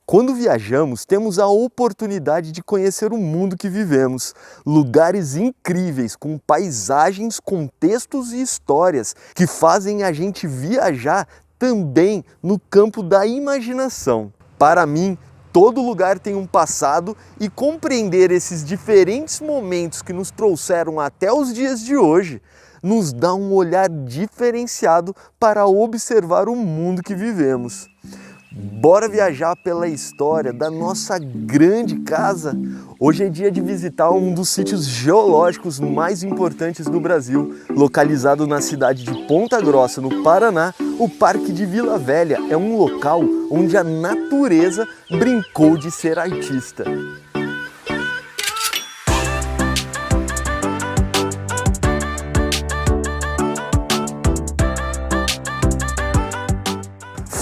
Quando viajamos, temos a oportunidade de conhecer o mundo que vivemos. Lugares incríveis, com paisagens, contextos e histórias que fazem a gente viajar também no campo da imaginação. Para mim, todo lugar tem um passado e compreender esses diferentes momentos que nos trouxeram até os dias de hoje nos dá um olhar diferenciado para observar o mundo que vivemos. Bora viajar pela história da nossa grande casa? Hoje é dia de visitar um dos sítios geológicos mais importantes do Brasil. Localizado na cidade de Ponta Grossa, no Paraná, o Parque de Vila Velha é um local onde a natureza brincou de ser artista.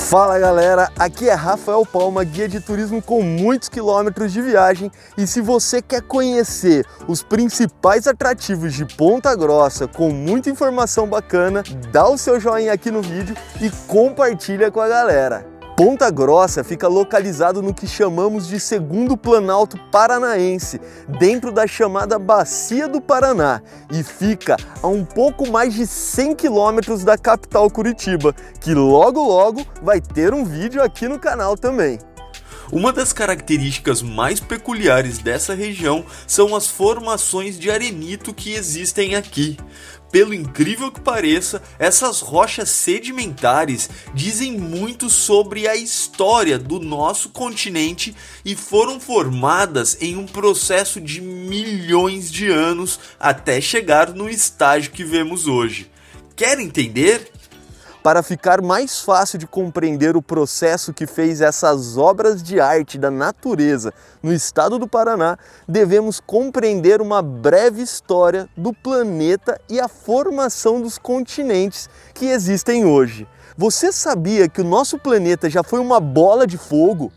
Fala galera, aqui é Rafael Palma, guia de turismo com muitos quilômetros de viagem, e se você quer conhecer os principais atrativos de Ponta Grossa com muita informação bacana, dá o seu joinha aqui no vídeo e compartilha com a galera. Ponta Grossa fica localizado no que chamamos de Segundo Planalto Paranaense, dentro da chamada Bacia do Paraná, e fica a um pouco mais de 100 quilômetros da capital Curitiba, que logo vai ter um vídeo aqui no canal também. Uma das características mais peculiares dessa região são as formações de arenito que existem aqui. Pelo incrível que pareça, essas rochas sedimentares dizem muito sobre a história do nosso continente e foram formadas em um processo de milhões de anos até chegar no estágio que vemos hoje. Quer entender? Para ficar mais fácil de compreender o processo que fez essas obras de arte da natureza no estado do Paraná, devemos compreender uma breve história do planeta e a formação dos continentes que existem hoje. Você sabia que o nosso planeta já foi uma bola de fogo?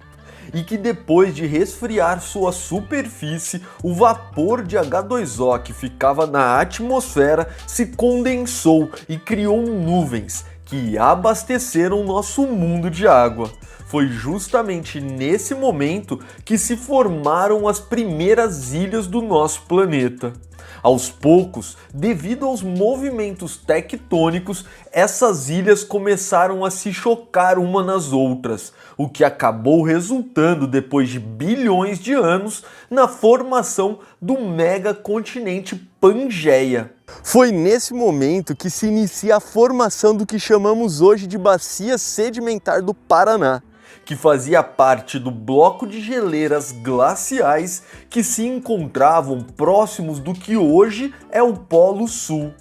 E que depois de resfriar sua superfície, o vapor de H2O que ficava na atmosfera se condensou e criou nuvens que abasteceram nosso mundo de água. Foi justamente nesse momento que se formaram as primeiras ilhas do nosso planeta. Aos poucos, devido aos movimentos tectônicos, essas ilhas começaram a se chocar uma nas outras, o que acabou resultando, depois de bilhões de anos, na formação do megacontinente Pangeia. Foi nesse momento que se inicia a formação do que chamamos hoje de Bacia Sedimentar do Paraná, que fazia parte do bloco de geleiras glaciais que se encontravam próximos do que hoje é o Polo Sul.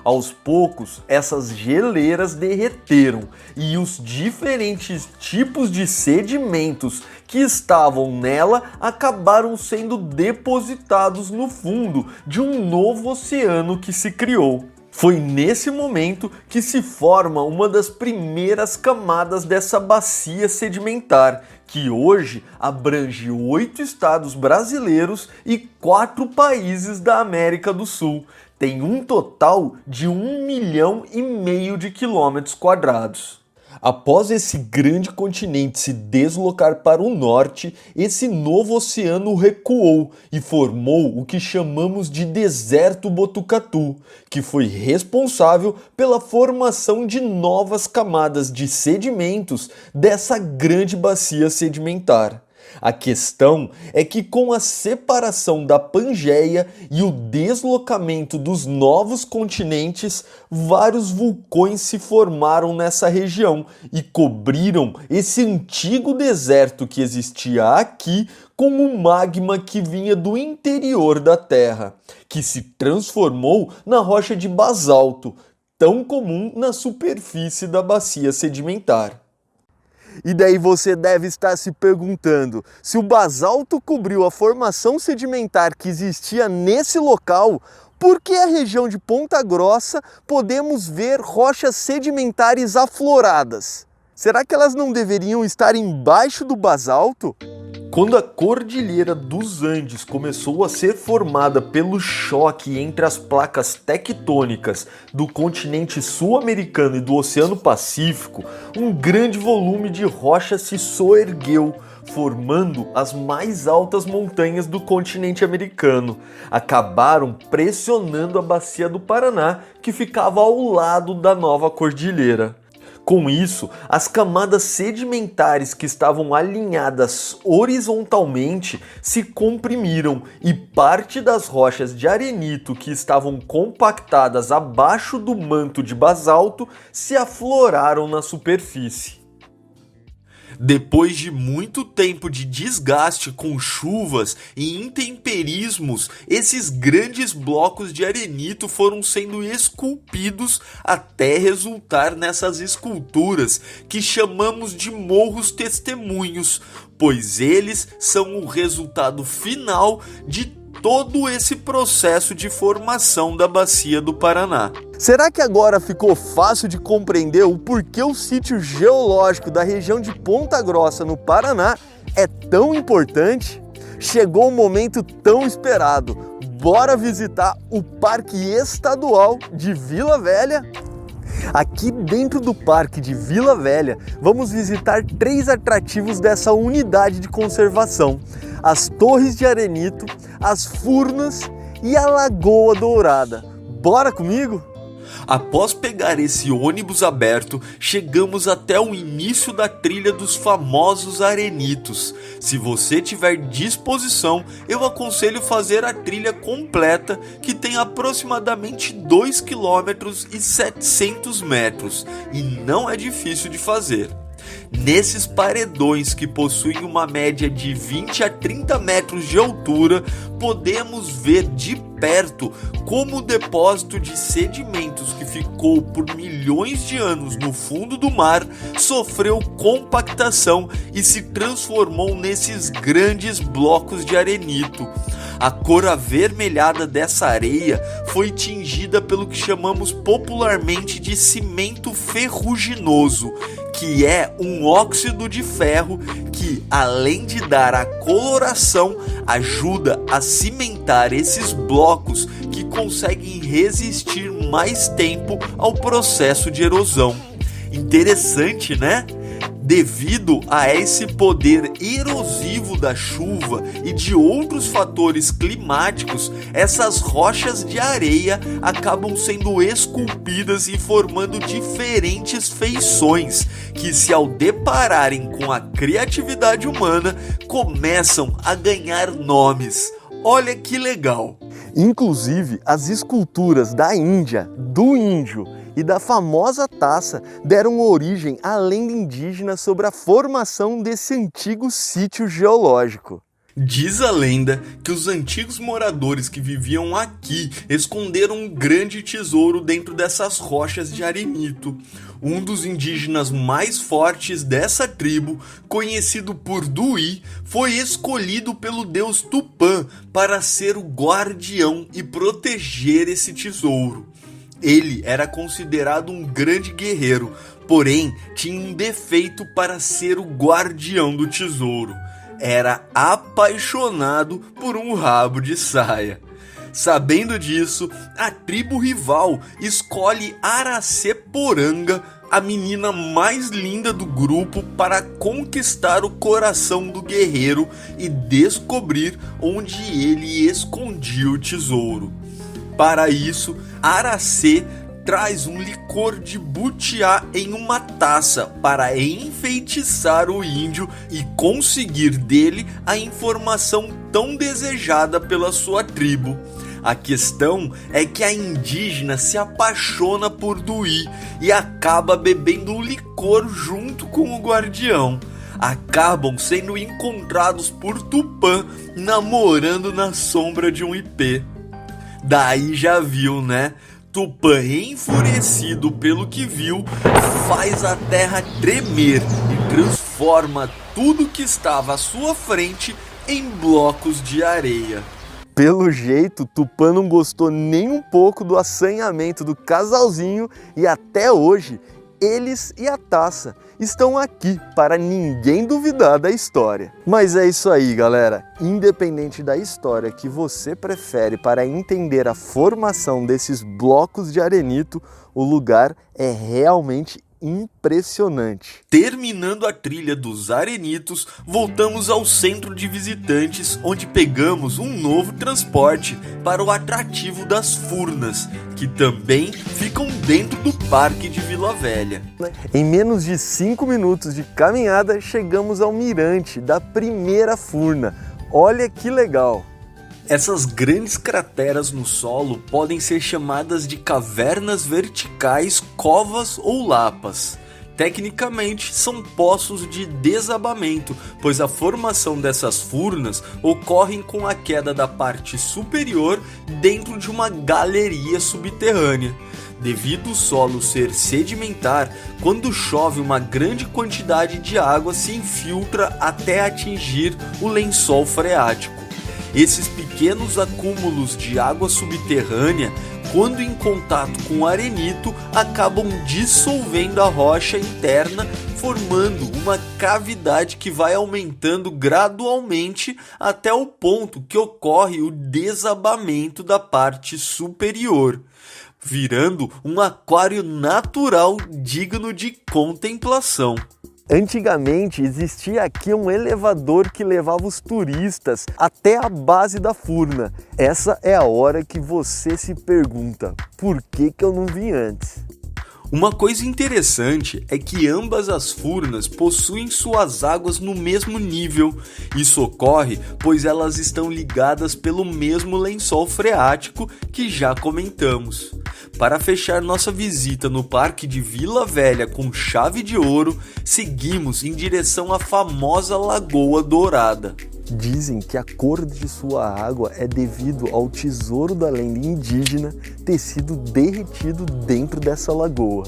Aos poucos, essas geleiras derreteram e os diferentes tipos de sedimentos que estavam nela acabaram sendo depositados no fundo de um novo oceano que se criou. Foi nesse momento que se forma uma das primeiras camadas dessa bacia sedimentar, que hoje abrange 8 estados brasileiros e 4 países da América do Sul. Tem um total de 1,5 milhão de quilômetros quadrados. Após esse grande continente se deslocar para o norte, esse novo oceano recuou e formou o que chamamos de Deserto Botucatu, que foi responsável pela formação de novas camadas de sedimentos dessa grande bacia sedimentar. A questão é que, com a separação da Pangeia e o deslocamento dos novos continentes, vários vulcões se formaram nessa região e cobriram esse antigo deserto que existia aqui com um magma que vinha do interior da Terra, que se transformou na rocha de basalto, tão comum na superfície da bacia sedimentar. E daí você deve estar se perguntando, se o basalto cobriu a formação sedimentar que existia nesse local, por que a região de Ponta Grossa podemos ver rochas sedimentares afloradas? Será que elas não deveriam estar embaixo do basalto? Quando a Cordilheira dos Andes começou a ser formada pelo choque entre as placas tectônicas do continente sul-americano e do Oceano Pacífico, um grande volume de rocha se soergueu, formando as mais altas montanhas do continente americano. Acabaram pressionando a bacia do Paraná, que ficava ao lado da nova cordilheira. Com isso, as camadas sedimentares que estavam alinhadas horizontalmente se comprimiram e parte das rochas de arenito que estavam compactadas abaixo do manto de basalto se afloraram na superfície. Depois de muito tempo de desgaste com chuvas e intemperismos, esses grandes blocos de arenito foram sendo esculpidos até resultar nessas esculturas que chamamos de morros testemunhos, pois eles são o resultado final de todo esse processo de formação da bacia do Paraná. Será que agora ficou fácil de compreender o porquê o sítio geológico da região de Ponta Grossa, no Paraná, é tão importante? Chegou o momento tão esperado. Bora visitar o Parque Estadual de Vila Velha? Aqui dentro do Parque de Vila Velha, vamos visitar 3 atrativos dessa unidade de conservação: as Torres de Arenito, as Furnas e a Lagoa Dourada. Bora comigo? Após pegar esse ônibus aberto, chegamos até o início da trilha dos famosos arenitos. Se você tiver disposição, eu aconselho fazer a trilha completa, que tem aproximadamente 2 km e 700 metros, e não é difícil de fazer. Nesses paredões, que possuem uma média de 20 a 30 metros de altura, podemos ver de perto como o depósito de sedimentos que ficou por milhões de anos no fundo do mar sofreu compactação e se transformou nesses grandes blocos de arenito. A cor avermelhada dessa areia foi tingida pelo que chamamos popularmente de cimento ferruginoso, que é um óxido de ferro que, além de dar a coloração, ajuda a cimentar esses blocos que conseguem resistir mais tempo ao processo de erosão. Interessante, né? Devido a esse poder erosivo da chuva e de outros fatores climáticos, essas rochas de areia acabam sendo esculpidas e formando diferentes feições que, se ao depararem com a criatividade humana, começam a ganhar nomes. Olha que legal! Inclusive, as esculturas da Índia, do índio e da famosa taça deram origem à lenda indígena sobre a formação desse antigo sítio geológico. Diz a lenda que os antigos moradores que viviam aqui esconderam um grande tesouro dentro dessas rochas de arenito. Um dos indígenas mais fortes dessa tribo, conhecido por Duí, foi escolhido pelo deus Tupã para ser o guardião e proteger esse tesouro. Ele era considerado um grande guerreiro, porém tinha um defeito para ser o guardião do tesouro: era apaixonado por um rabo de saia. Sabendo disso, a tribo rival escolhe Araceporanga, a menina mais linda do grupo, para conquistar o coração do guerreiro e descobrir onde ele escondia o tesouro. Para isso, Aracê traz um licor de butiá em uma taça para enfeitiçar o índio e conseguir dele a informação tão desejada pela sua tribo. A questão é que a indígena se apaixona por Duí e acaba bebendo o licor junto com o guardião. Acabam sendo encontrados por Tupã namorando na sombra de um ipê. Daí já viu, né? Tupã, enfurecido pelo que viu, faz a terra tremer e transforma tudo que estava à sua frente em blocos de areia. Pelo jeito, Tupã não gostou nem um pouco do assanhamento do casalzinho e até hoje eles e a taça estão aqui para ninguém duvidar da história. Mas é isso aí, galera. Independente da história que você prefere para entender a formação desses blocos de arenito, o lugar é realmente impressionante. Terminando a trilha dos Arenitos, voltamos ao centro de visitantes, onde pegamos um novo transporte para o atrativo das Furnas, que também ficam dentro do Parque de Vila Velha. Em menos de 5 minutos de caminhada, chegamos ao mirante da primeira Furna. Olha que legal! Essas grandes crateras no solo podem ser chamadas de cavernas verticais, covas ou lapas. Tecnicamente, são poços de desabamento, pois a formação dessas furnas ocorre com a queda da parte superior dentro de uma galeria subterrânea. Devido ao solo ser sedimentar, quando chove uma grande quantidade de água se infiltra até atingir o lençol freático. Esses pequenos acúmulos de água subterrânea, quando em contato com o arenito, acabam dissolvendo a rocha interna, formando uma cavidade que vai aumentando gradualmente até o ponto que ocorre o desabamento da parte superior, virando um aquário natural digno de contemplação. Antigamente existia aqui um elevador que levava os turistas até a base da Furna. Essa é a hora que você se pergunta, por que eu não vim antes? Uma coisa interessante é que ambas as furnas possuem suas águas no mesmo nível. Isso ocorre pois elas estão ligadas pelo mesmo lençol freático que já comentamos. Para fechar nossa visita no Parque de Vila Velha com chave de ouro, seguimos em direção à famosa Lagoa Dourada. Dizem que a cor de sua água é devido ao tesouro da lenda indígena ter sido derretido dentro dessa lagoa.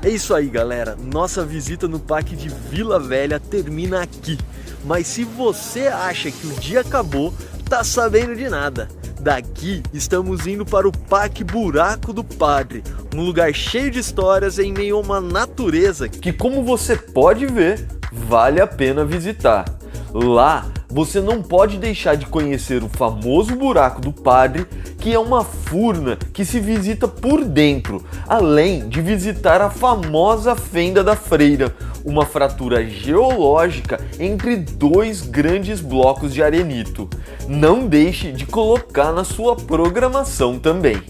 É isso aí, galera. Nossa visita no Parque de Vila Velha termina aqui. Mas se você acha que o dia acabou, tá sabendo de nada. Daqui estamos indo para o Parque Buraco do Padre, um lugar cheio de histórias em meio a uma natureza que, como você pode ver, vale a pena visitar. Lá você não pode deixar de conhecer o famoso Buraco do Padre, que é uma furna que se visita por dentro, além de visitar a famosa Fenda da Freira, uma fratura geológica entre dois grandes blocos de arenito. Não deixe de colocar na sua programação também.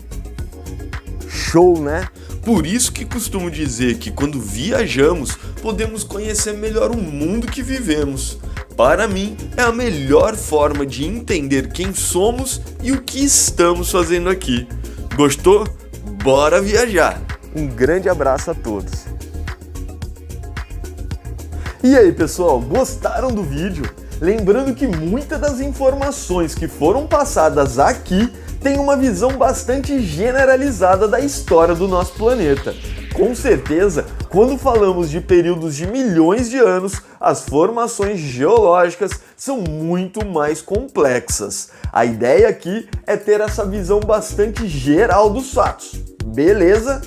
Show, né? Por isso que costumo dizer que quando viajamos, podemos conhecer melhor o mundo que vivemos. Para mim, é a melhor forma de entender quem somos e o que estamos fazendo aqui. Gostou? Bora viajar! Um grande abraço a todos! E aí, pessoal, gostaram do vídeo? Lembrando que muitas das informações que foram passadas aqui têm uma visão bastante generalizada da história do nosso planeta. Com certeza, quando falamos de períodos de milhões de anos, as formações geológicas são muito mais complexas. A ideia aqui é ter essa visão bastante geral dos fatos. Beleza?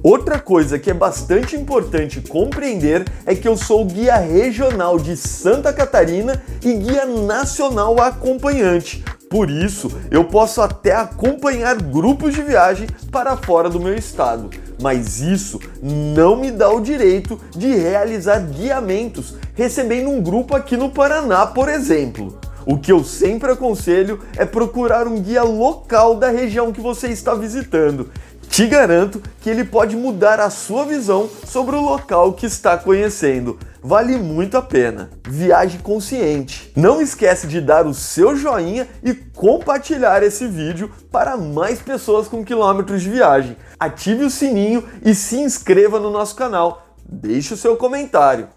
Outra coisa que é bastante importante compreender é que eu sou guia regional de Santa Catarina e guia nacional acompanhante. Por isso, eu posso até acompanhar grupos de viagem para fora do meu estado. Mas isso não me dá o direito de realizar guiamentos, recebendo um grupo aqui no Paraná, por exemplo. O que eu sempre aconselho é procurar um guia local da região que você está visitando. Te garanto que ele pode mudar a sua visão sobre o local que está conhecendo. Vale muito a pena. Viaje consciente. Não esquece de dar o seu joinha e compartilhar esse vídeo para mais pessoas com quilômetros de viagem. Ative o sininho e se inscreva no nosso canal. Deixe o seu comentário.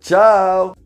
Tchau!